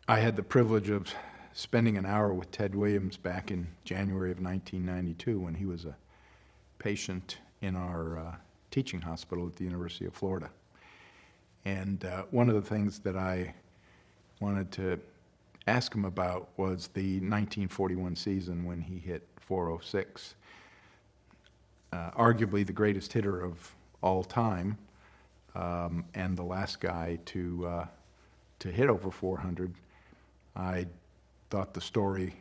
I had the privilege of spending an hour with Ted Williams back in January of 1992 when he was a patient in our teaching hospital at the University of Florida. And one of the things that I wanted to ask him about was the 1941 season when he hit 406. Arguably the greatest hitter of all time, and the last guy to hit over 400. I thought the story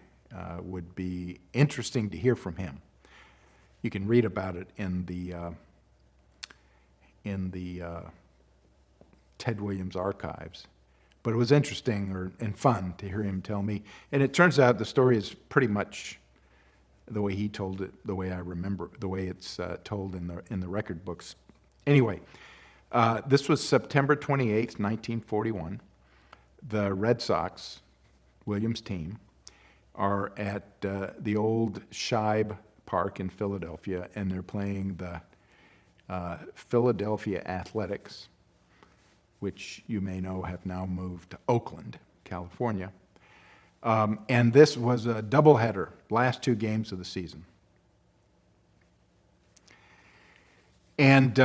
would be interesting to hear from him. You can read about it in the Ted Williams archives. But it was interesting and fun to hear him tell me. And it turns out the story is pretty much the way he told it, the way I remember, the way it's told in the record books. Anyway, this was September 28th, 1941. The Red Sox, Williams' team, are at the old Shibe Park in Philadelphia, and they're playing the Philadelphia Athletics, which you may know have now moved to Oakland, California. And this was a doubleheader, last two games of the season. And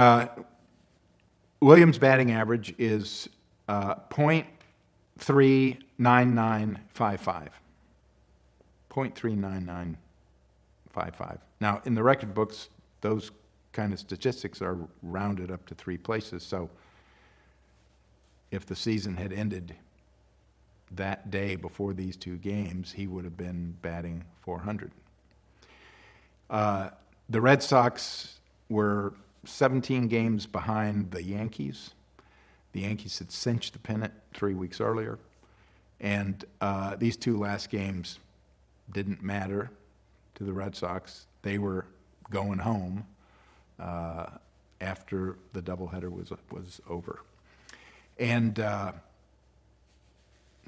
Williams' batting average is .39955. .39955. Now, in the record books, those kind of statistics are rounded up to three places. So if the season had ended that day before these two games, he would have been batting 400. The Red Sox were 17 games behind the Yankees. The Yankees had cinched the pennant 3 weeks earlier. And these two last games didn't matter to the Red Sox. They were going home after the doubleheader was over. And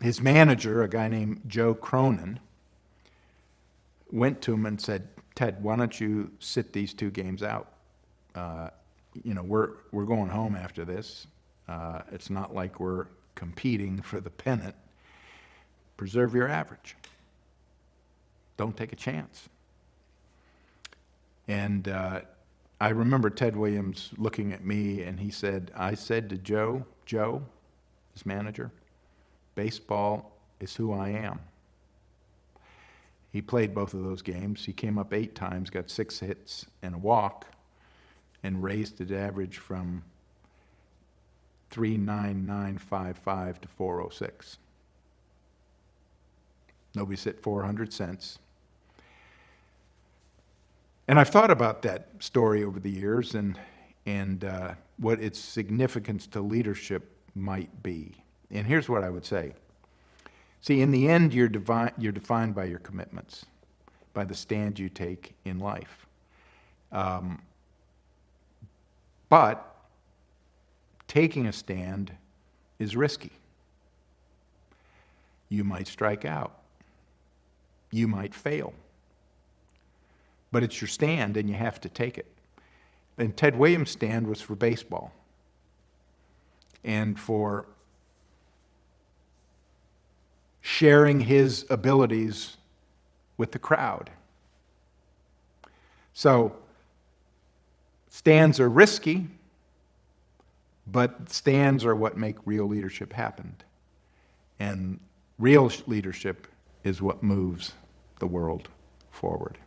his manager, a guy named Joe Cronin, went to him and said, "Ted, why don't you sit these two games out? We're going home after this. It's not like we're competing for the pennant. Preserve your average. Don't take a chance." And I remember Ted Williams looking at me, and he said, "I said to Joe, his manager, baseball is who I am." He played both of those games. He came up 8 times, got 6 hits and a walk, and raised his average from 39955 to 406. Nobody's hit 400 since. And I've thought about that story over the years and what its significance to leadership might be. And here's what I would say. See, in the end, you're defined by your commitments, by the stand you take in life. But taking a stand is risky. You might strike out. You might fail. But it's your stand, and you have to take it. And Ted Williams' stand was for baseball and for sharing his abilities with the crowd. So stands are risky, but stands are what make real leadership happen. And real leadership is what moves the world forward.